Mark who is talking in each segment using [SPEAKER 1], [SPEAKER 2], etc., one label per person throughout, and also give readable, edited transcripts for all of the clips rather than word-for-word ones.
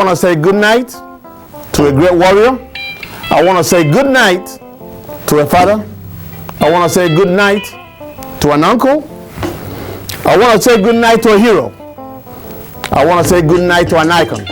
[SPEAKER 1] I want to say good night to a great warrior. I want to say good night to a father. I want to say good night to an uncle. I want to say good night to a hero. I want to say good night to an icon.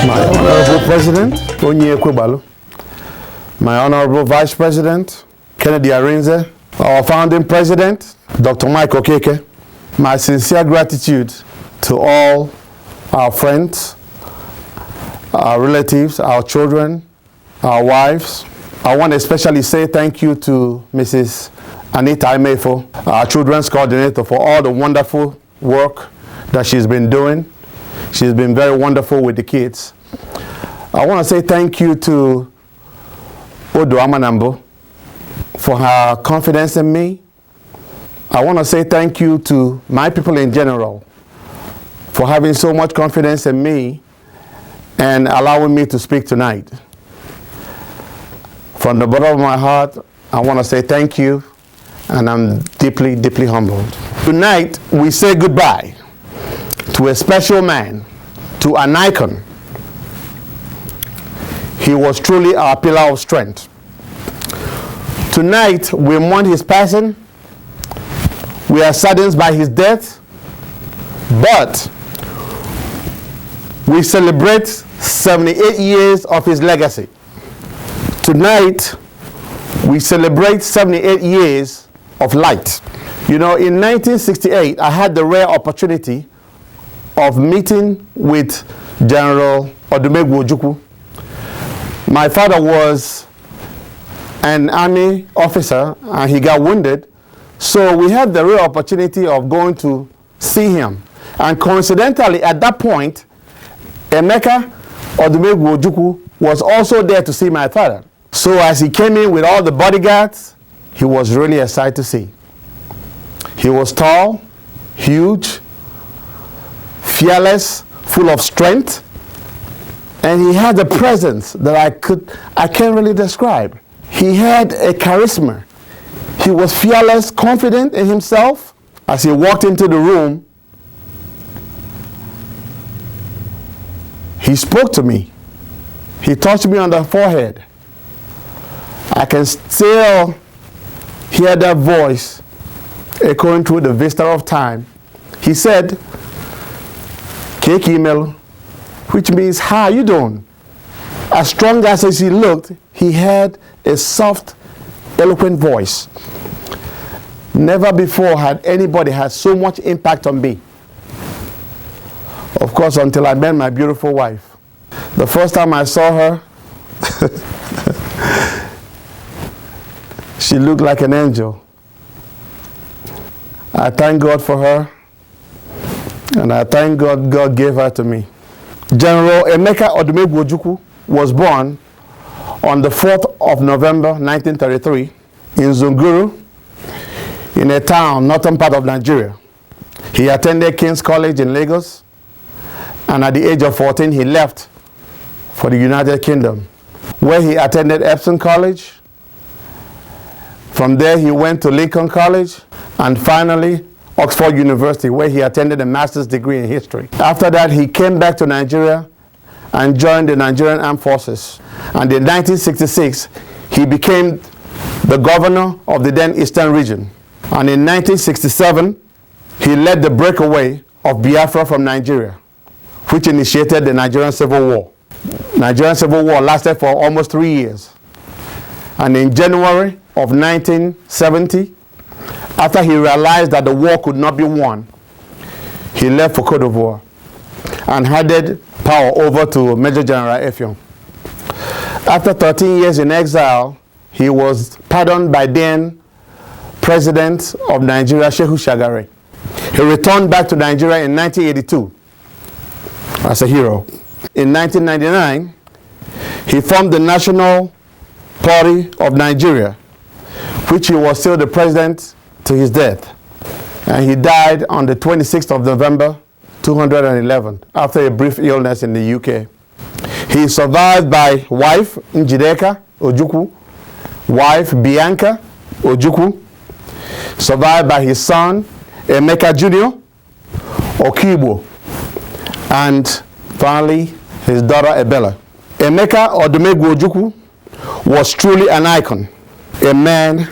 [SPEAKER 1] My Honorable President, Ojukwu, my Honorable Vice President, Kennedy Arinze, our founding President, Dr. Mike Okeke, my sincere gratitude to all our friends, our relatives, our children, our wives. I want to especially say thank you to Mrs. Anita Imefo, our children's coordinator, for all the wonderful work that she's been doing. She's been very wonderful with the kids. I want to say thank you to Oduamambo for her confidence in me. I want to say thank you to my people in general for having so much confidence in me and allowing me to speak tonight. From the bottom of my heart, I want to say thank you, and I'm deeply, deeply humbled. Tonight, we say goodbye to a special man, to an icon. He was truly our pillar of strength. Tonight, we mourn his passing. We are saddened by his death, but we celebrate 78 years of his legacy. Tonight, we celebrate 78 years of light. You know, in 1968, I had the rare opportunity of meeting with General Odumegwu Ojukwu. My father was an army officer and he got wounded, so we had the rare opportunity of going to see him. And coincidentally, at that point, Emeka Odumegwu Ojukwu was also there to see my father. So as he came in with all the bodyguards, he was really a sight to see. He was tall, huge, fearless, full of strength, and he had a presence that I can't really describe. He had a charisma. He was fearless, confident in himself. As he walked into the room, he spoke to me. He touched me on the forehead. I can still hear that voice echoing through the vista of time. He said, "Keki Melo," which means, "How you doing?" As strong as he looked, he had a soft, eloquent voice. Never before had anybody had so much impact on me. Of course, until I met my beautiful wife. The first time I saw her, she looked like an angel. I thank God for her, and I thank God God gave her to me. General Emeka Odumegwu Ojukwu was born on the 4th of November 1933 in Zunguru, in a town, northern part of Nigeria. He attended King's College in Lagos, and at the age of 14, he left for the United Kingdom, where he attended Epsom College. From there, he went to Lincoln College, and finally, Oxford University, where he attended a master's degree in history. After that, he came back to Nigeria and joined the Nigerian Armed Forces. And in 1966, he became the governor of the then Eastern region. And in 1967, he led the breakaway of Biafra from Nigeria, which initiated the Nigerian Civil War. The Nigerian Civil War lasted for almost 3 years. And in January of 1970, after he realized that the war could not be won, he left for Côte d'Ivoire and handed power over to Major General Effiong. After 13 years in exile, he was pardoned by then President of Nigeria, Shehu Shagari. He returned back to Nigeria in 1982 as a hero. In 1999, he formed the National Party of Nigeria, which he was still the president to his death. And he died on the 26th of November, 2011, after a brief illness in the UK. He is survived by wife Njideka Ojukwu, wife Bianca Ojukwu, survived by his son Emeka Jr. Okigbo, and finally his daughter Ebela. Emeka Odumegwu Ojukwu was truly an icon, a man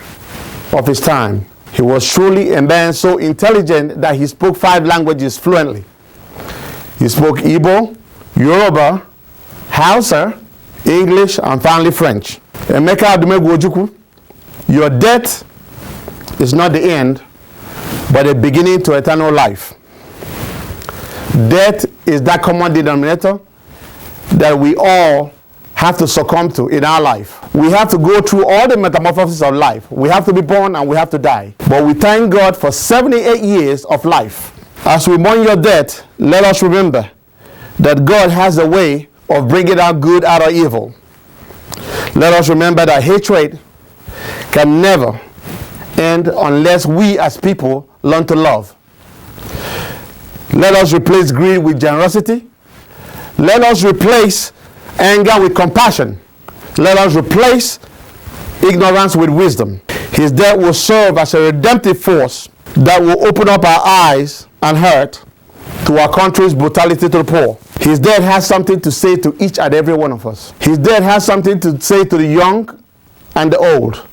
[SPEAKER 1] of his time. He was truly a man so intelligent that he spoke 5 languages fluently. He spoke Igbo, Yoruba, Hausa, English, and finally French. Emeka Odumegwu Ojukwu, your death is not the end, but a beginning to eternal life. Death is that common denominator that we all have to succumb to in our life. We have to go through all the metamorphosis of life. We have to be born and we have to die. But we thank God for 78 years of life. As we mourn your death, let us remember that God has a way of bringing out good out of evil. Let us remember that hatred can never end unless we as people learn to love. Let us replace greed with generosity. Let us replace anger with compassion. Let us replace ignorance with wisdom. His death will serve as a redemptive force that will open up our eyes and heart to our country's brutality to the poor. His death has something to say to each and every one of us. His death has something to say to the young and the old,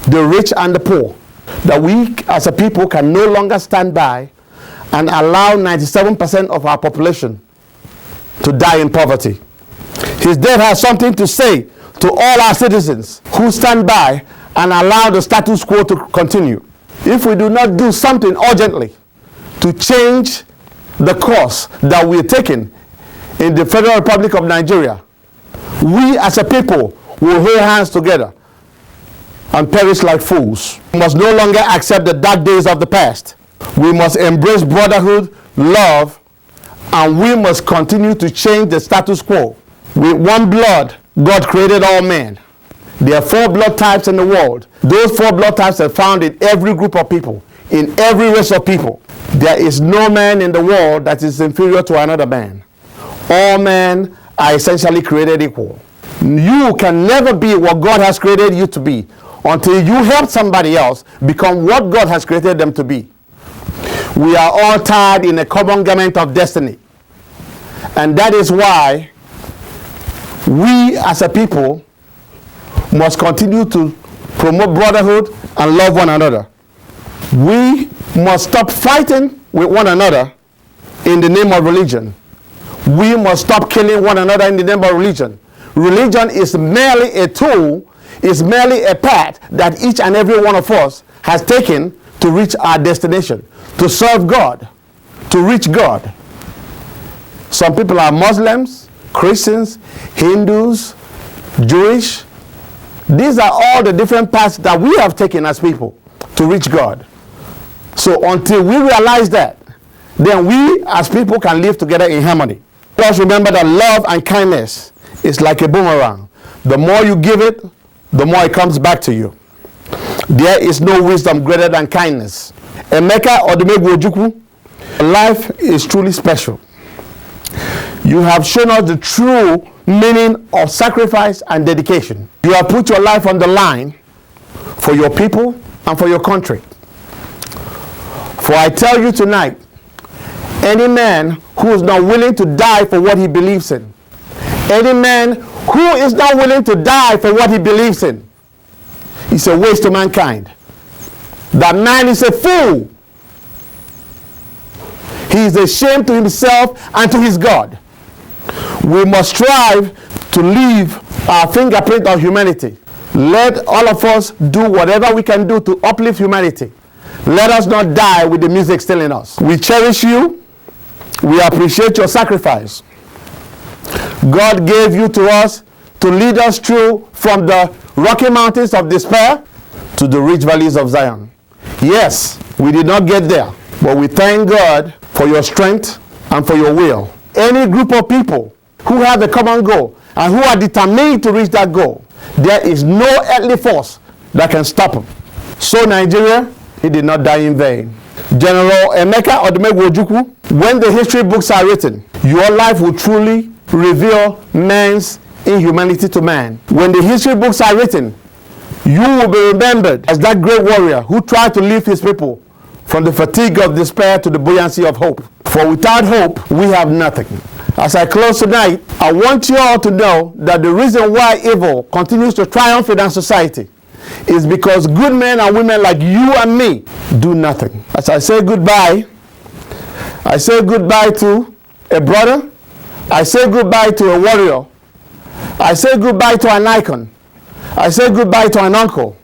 [SPEAKER 1] the rich and the poor, that we as a people can no longer stand by and allow 97% of our population to die in poverty. His death has something to say to all our citizens who stand by and allow the status quo to continue. If we do not do something urgently to change the course that we are taking in the Federal Republic of Nigeria, we as a people will hold hands together and perish like fools. We must no longer accept the dark days of the past. We must embrace brotherhood, love, and we must continue to change the status quo. With one blood, God created all men. There are 4 blood types in the world. Those 4 blood types are found in every group of people, in every race of people. There is no man in the world that is inferior to another man. All men are essentially created equal. You can never be what God has created you to be until you help somebody else become what God has created them to be. We are all tied in a common garment of destiny. And that is why we as a people must continue to promote brotherhood and love one another. We must stop fighting with one another in the name of religion. We must stop killing one another in the name of religion. Religion is merely a tool, is merely a path that each and every one of us has taken to reach our destination, to serve God, to reach God. Some people are Muslims, Christians, Hindus, Jewish. These are all the different paths that we have taken as people to reach God. So until we realize that, then we as people can live together in harmony. Let us remember that love and kindness is like a boomerang. The more you give it, the more it comes back to you. There is no wisdom greater than kindness. Emeka, Odumegwu, Ojukwu, life is truly special. You have shown us the true meaning of sacrifice and dedication. You have put your life on the line for your people and for your country. For I tell you tonight, any man who is not willing to die for what he believes in, any man who is not willing to die for what he believes in, is a waste to mankind. That man is a fool. He is a shame to himself and to his God. We must strive to leave our fingerprint of humanity. Let all of us do whatever we can do to uplift humanity. Let us not die with the music still in us. We cherish you. We appreciate your sacrifice. God gave you to us to lead us through from the rocky mountains of despair to the rich valleys of Zion. Yes, we did not get there, but we thank God for your strength and for your will. Any group of people who have a common goal and who are determined to reach that goal, there is no earthly force that can stop them. So Nigeria, he did not die in vain. General Emeka Odumegwu Ojukwu, when the history books are written, your life will truly reveal man's inhumanity to man. When the history books are written, you will be remembered as that great warrior who tried to lift his people from the fatigue of despair to the buoyancy of hope. For without hope, we have nothing. As I close tonight, I want you all to know that the reason why evil continues to triumph in our society is because good men and women like you and me do nothing. As I say goodbye to a brother, I say goodbye to a warrior, I say goodbye to an icon, I say goodbye to an uncle,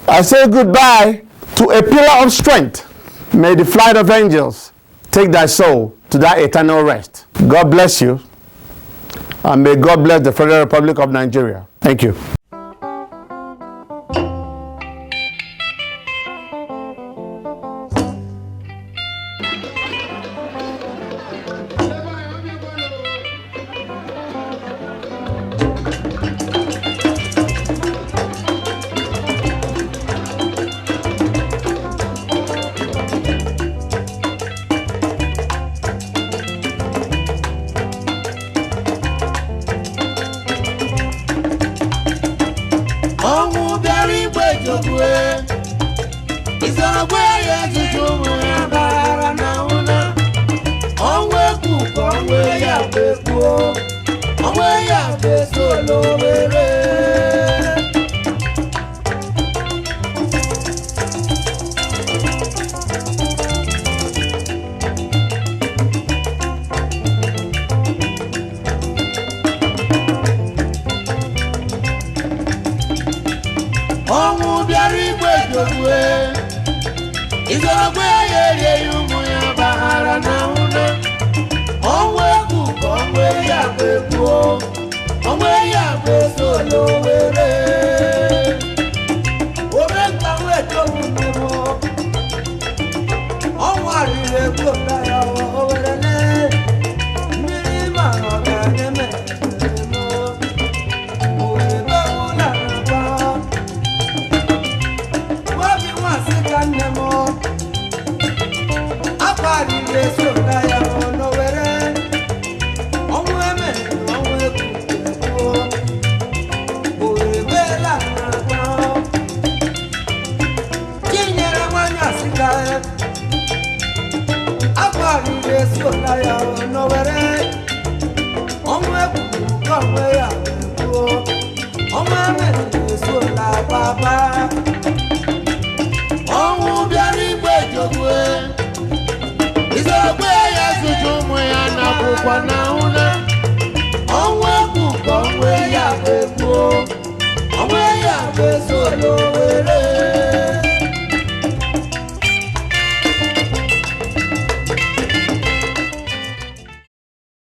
[SPEAKER 1] I say goodbye to a pillar of strength. May the flight of angels take thy soul to that eternal rest. God bless you, and may God bless the Federal Republic of Nigeria. Thank you.
[SPEAKER 2] Oh,